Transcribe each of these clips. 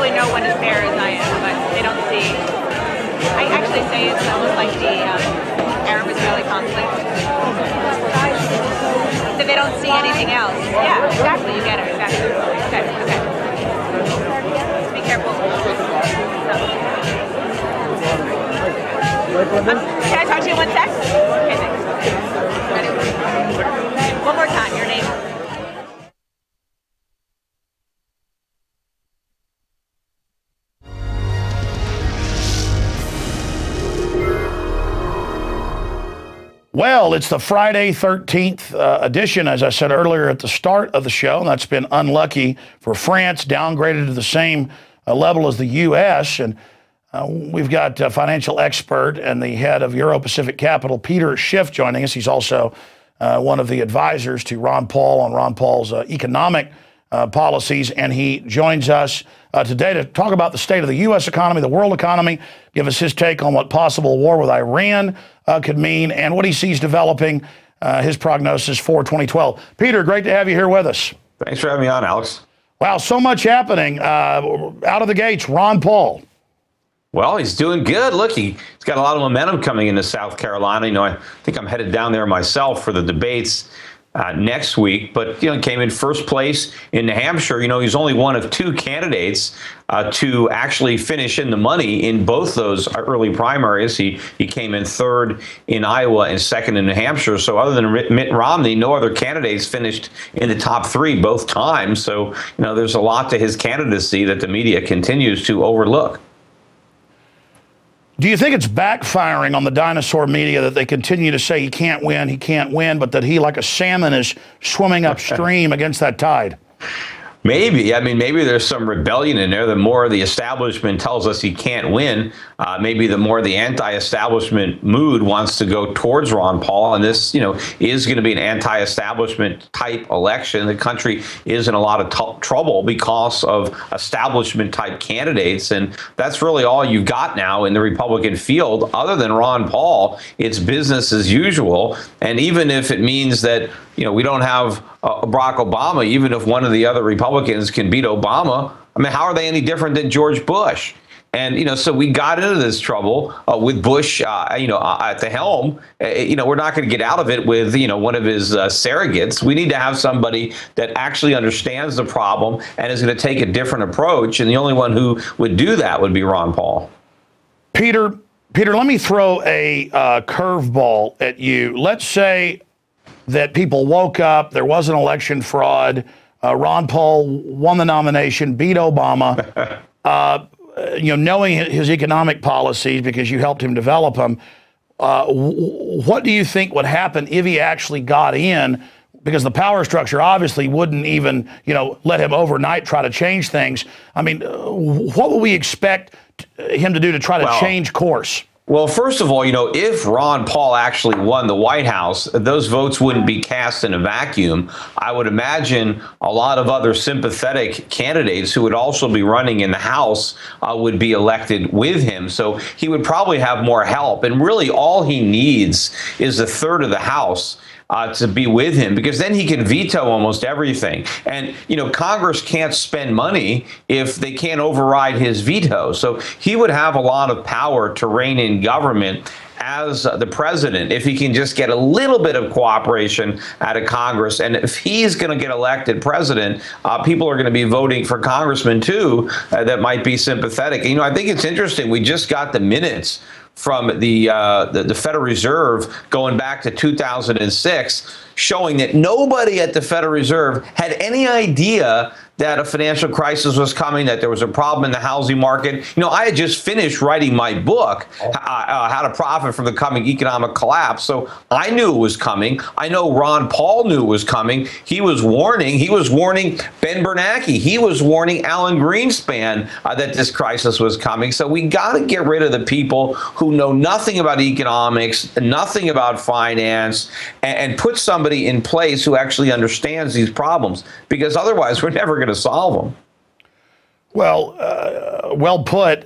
probably know when it's fair as I am, but they don't see. I actually say it's almost like the Arab-Israeli conflict. So they don't see anything else. Yeah, exactly. You get it. Exactly. Okay. Okay. Be careful. Can I talk to you 1 sec? Okay, thanks. Ready? One more time. Your name. Well, it's the Friday 13th edition, as I said earlier at the start of the show. And that's been unlucky for France, downgraded to the same level as the U.S. And we've got a financial expert and the head of Euro-Pacific Capital, Peter Schiff, joining us. He's also one of the advisors to Ron Paul on Ron Paul's economic policies. And he joins us today to talk about the state of the U.S. economy, the world economy, give us his take on what possible war with Iran could mean and what he sees developing, his prognosis for 2012. Peter, great to have you here with us. Thanks for having me on, Alex. Wow, so much happening. Out of the gates, Ron Paul. Well, he's doing good. Look, he's got a lot of momentum coming into South Carolina. You know, I think I'm headed down there myself for the debates next week, but, you know, came in first place in New Hampshire. You know, he's only one of two candidates to actually finish in the money in both those early primaries. He came in third in Iowa and second in New Hampshire. So other than Mitt Romney, no other candidates finished in the top three both times. So, you know, there's a lot to his candidacy that the media continues to overlook. Do you think it's backfiring on the dinosaur media that they continue to say he can't win, but that he, like a salmon, is swimming upstream against that tide? Maybe. I mean, maybe there's some rebellion in there. The more the establishment tells us he can't win, maybe the more the anti-establishment mood wants to go towards Ron Paul. And this, you know, is going to be an anti-establishment type election. The country is in a lot of trouble because of establishment type candidates. And that's really all you've got now in the Republican field. Other than Ron Paul, it's business as usual. And even if it means that, you know, we don't have Barack Obama, even if one of the other Republicans can beat Obama, I mean, how are they any different than George Bush? And, you know, so we got into this trouble with Bush, you know, at the helm. You know, we're not going to get out of it with, you know, one of his surrogates. We need to have somebody that actually understands the problem and is going to take a different approach. And the only one who would do that would be Ron Paul. Peter, let me throw a curveball at you. Let's say that people woke up, there was an election fraud, Ron Paul won the nomination, beat Obama, you know, knowing his economic policies because you helped him develop them. What do you think would happen if he actually got in? Because the power structure obviously wouldn't even, you know, let him overnight try to change things. I mean, what would we expect him to do to try to change course? Well, first of all, you know, if Ron Paul actually won the White House, those votes wouldn't be cast in a vacuum. I would imagine a lot of other sympathetic candidates who would also be running in the House would be elected with him. So he would probably have more help. And really all he needs is a third of the House to be with him, because then he can veto almost everything. And, you know, Congress can't spend money if they can't override his veto. So he would have a lot of power to rein in government as the president if he can just get a little bit of cooperation out of Congress. And if he's going to get elected president, people are going to be voting for congressmen, too, that might be sympathetic. You know, I think it's interesting. We just got the minutes from the Federal Reserve going back to 2006, showing that nobody at the Federal Reserve had any idea that a financial crisis was coming, that there was a problem in the housing market. You know, I had just finished writing my book, How to Profit from the Coming Economic Collapse. So I knew it was coming. I know Ron Paul knew it was coming. He was warning. He was warning Ben Bernanke. He was warning Alan Greenspan that this crisis was coming. So we got to get rid of the people who know nothing about economics, nothing about finance, and put somebody in place who actually understands these problems, because otherwise we're never going to solve them. Well, well put.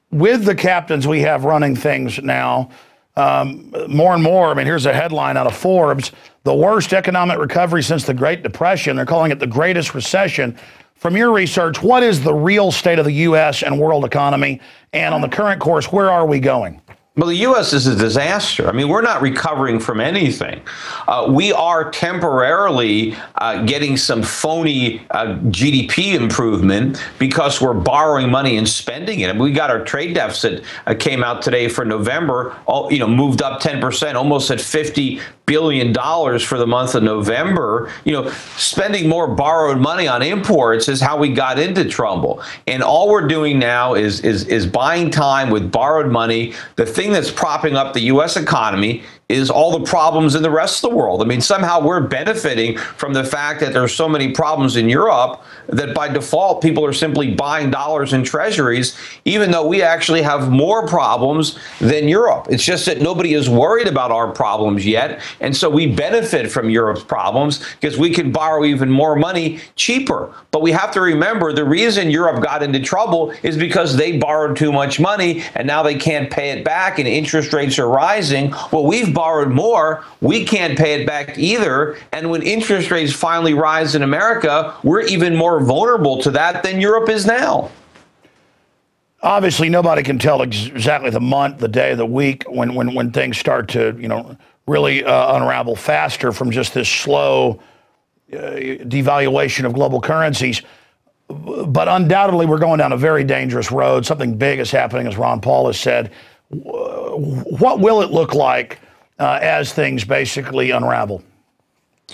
With the captains we have running things now, more and more, I mean, here's a headline out of Forbes: the worst economic recovery since the Great Depression. They're calling it the greatest recession. from your research, what is the real state of the U.S. and world economy? And on the current course, where are we going? Well, the U.S. is a disaster. I mean, we're not recovering from anything. We are temporarily getting some phony GDP improvement because we're borrowing money and spending it. I mean, we got our trade deficit came out today for November, moved up 10%, almost at $50 billion for the month of November. Spending more borrowed money on imports is how we got into trouble. And all we're doing now is buying time with borrowed money. The thing that's propping up the U.S. economy is all the problems in the rest of the world. I mean, somehow we're benefiting from the fact that there's so many problems in Europe that by default, people are simply buying dollars in treasuries, even though we actually have more problems than Europe. It's just that nobody is worried about our problems yet. And so we benefit from Europe's problems because we can borrow even more money cheaper. But we have to remember the reason Europe got into trouble is because they borrowed too much money and now they can't pay it back and interest rates are rising. Well, we've borrowed more. We can't pay it back either. And when interest rates finally rise in America, we're even more vulnerable to that than Europe is now. Obviously, nobody can tell exactly the month, the day, the week when things start to, really unravel faster from just this slow devaluation of global currencies. But undoubtedly, we're going down a very dangerous road. Something big is happening, as Ron Paul has said. What will it look like as things basically unravel?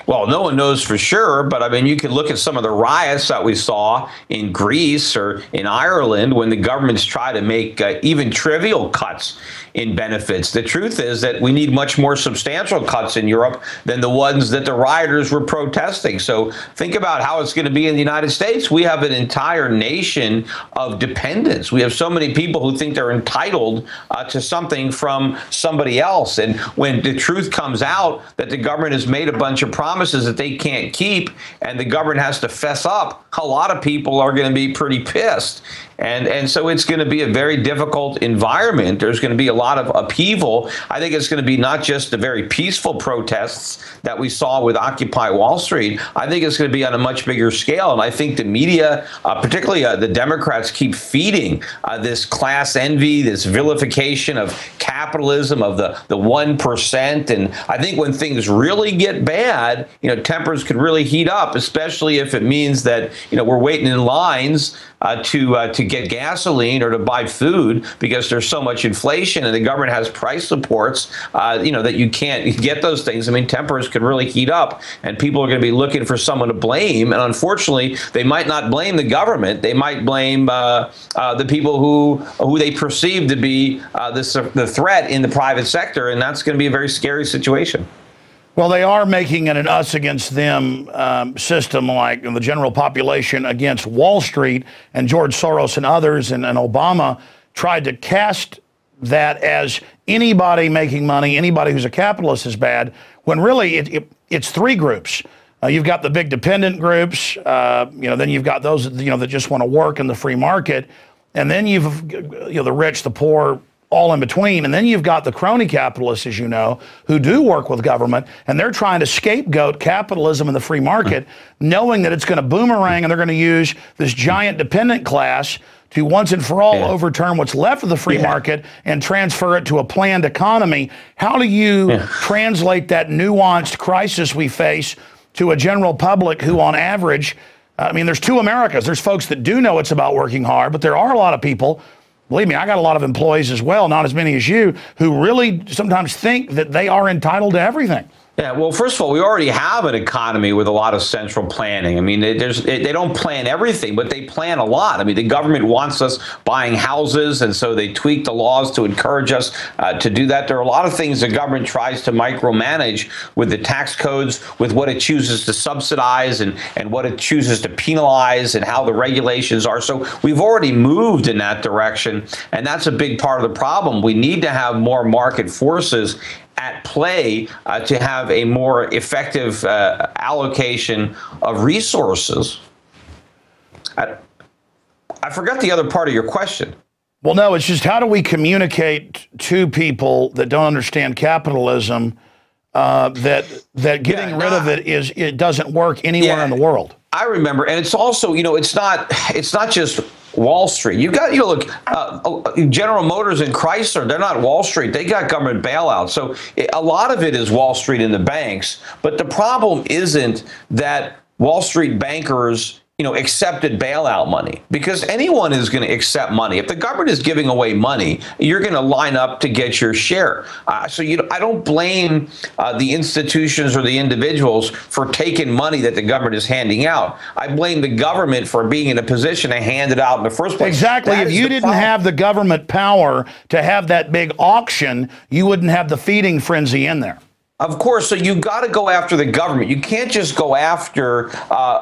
Well, no one knows for sure, but I mean, you can look at some of the riots that we saw in Greece or in Ireland when the governments try to make even trivial cuts in benefits. The truth is that we need much more substantial cuts in Europe than the ones that the rioters were protesting. So think about how it's going to be in the United States. We have an entire nation of dependents. We have so many people who think they're entitled to something from somebody else. And when the truth comes out that the government has made a bunch of promises that they can't keep and the government has to fess up, a lot of people are going to be pretty pissed. And so it's going to be a very difficult environment. There's going to be a lot of upheaval. I think it's going to be not just the very peaceful protests that we saw with Occupy Wall Street. I think it's going to be on a much bigger scale. And I think the media, particularly the Democrats, keep feeding this class envy, this vilification of capitalism, of the 1%. And I think when things really get bad, tempers could really heat up, especially if it means that, we're waiting in lines to get gasoline or to buy food because there's so much inflation and the government has price supports, that you can't get those things. I mean, tempers could really heat up and people are going to be looking for someone to blame. And unfortunately, they might not blame the government. They might blame the people who they perceive to be the threat in the private sector. And that's going to be a very scary situation. Well, they are making it an us against them system, like the general population against Wall Street, and George Soros and others, and Obama tried to cast that as anybody making money, anybody who's a capitalist is bad, when really it's three groups. You've got the big dependent groups, then you've got those that just want to work in the free market, and then you've the rich, the poor, all in between. And then you've got the crony capitalists, as you know, who do work with government, and they're trying to scapegoat capitalism in the free market, knowing that it's going to boomerang, and they're going to use this giant dependent class to once and for all overturn what's left of the free market and transfer it to a planned economy. How do you translate that nuanced crisis we face to a general public who, on average, I mean, there's two Americas. There's folks that do know it's about working hard, but there are a lot of people, believe me, I got a lot of employees as well, not as many as you, who really sometimes think that they are entitled to everything. Yeah, well, first of all, we already have an economy with a lot of central planning. I mean, they don't plan everything, but they plan a lot. I mean, the government wants us buying houses, and so they tweak the laws to encourage us to do that. There are a lot of things the government tries to micromanage with the tax codes, with what it chooses to subsidize and what it chooses to penalize and how the regulations are. So we've already moved in that direction, and that's a big part of the problem. We need to have more market forces at play to have a more effective allocation of resources. I forgot the other part of your question. Well, no, it's just how do we communicate to people that don't understand capitalism that getting rid of it doesn't work anywhere in the world? I remember, and it's also, it's not just Wall Street. You got, look, General Motors and Chrysler, they're not Wall Street. They got government bailouts. So a lot of it is Wall Street and the banks. But the problem isn't that Wall Street bankers accepted bailout money, because anyone is going to accept money. If the government is giving away money, you're going to line up to get your share. So I don't blame the institutions or the individuals for taking money that the government is handing out. I blame the government for being in a position to hand it out in the first place. Exactly. If you didn't have the government power to have that big auction, you wouldn't have the feeding frenzy in there. Of course, so you got to go after the government. You can't just go after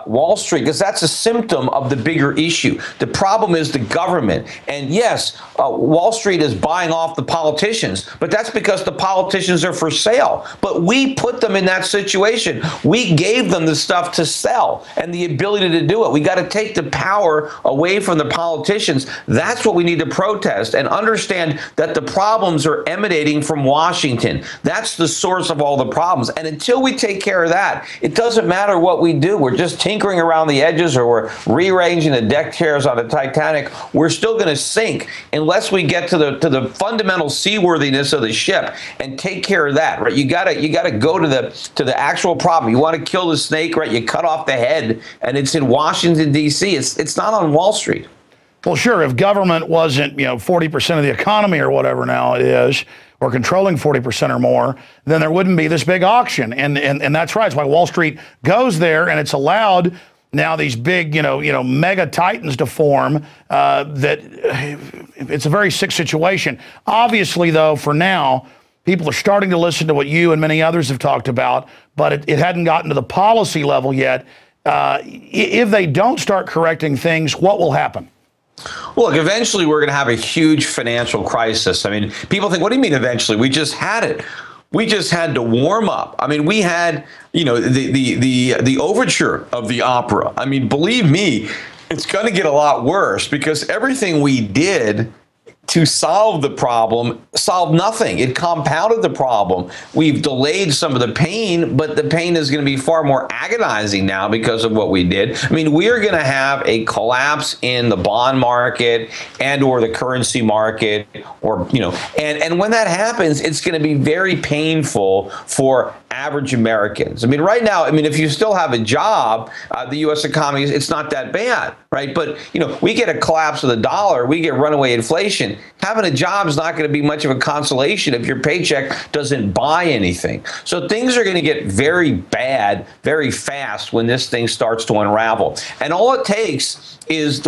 Wall Street, because that's a symptom of the bigger issue. The problem is the government. And yes, Wall Street is buying off the politicians, but that's because the politicians are for sale. But we put them in that situation. We gave them the stuff to sell and the ability to do it. We got to take the power away from the politicians. That's what we need to protest, and understand that the problems are emanating from Washington. That's the source of all the problems. And until we take care of that, it doesn't matter what we do. We're just tinkering around the edges, or we're rearranging the deck chairs on the Titanic. We're still going to sink unless we get to the fundamental seaworthiness of the ship and take care of that, right? You gotta go to the actual problem. You want to kill the snake, right? You cut off the head, and it's in Washington, D.C. It's not on Wall Street. Well, sure, if government wasn't, 40% of the economy or whatever now it is, or controlling 40% or more, then there wouldn't be this big auction. And that's right. It's why Wall Street goes there, and it's allowed now these big, mega titans to form. That it's a very sick situation. Obviously, though, for now, people are starting to listen to what you and many others have talked about, but it hadn't gotten to the policy level yet. If they don't start correcting things, what will happen? Look, eventually we're going to have a huge financial crisis. I mean, people think, what do you mean eventually? We just had it. We just had to warm up. I mean, we had, the overture of the opera. I mean, believe me, it's going to get a lot worse, because everything we did to solve the problem solved nothing. It compounded the problem. We've delayed some of the pain, but the pain is going to be far more agonizing now because of what we did. I mean, we are going to have a collapse in the bond market or the currency market, and when that happens, it's going to be very painful for average Americans. I mean, right now, if you still have a job, the U.S. economy, it's not that bad, right? But, we get a collapse of the dollar, we get runaway inflation. Having a job is not going to be much of a consolation if your paycheck doesn't buy anything. So things are going to get very bad very fast when this thing starts to unravel. And all it takes is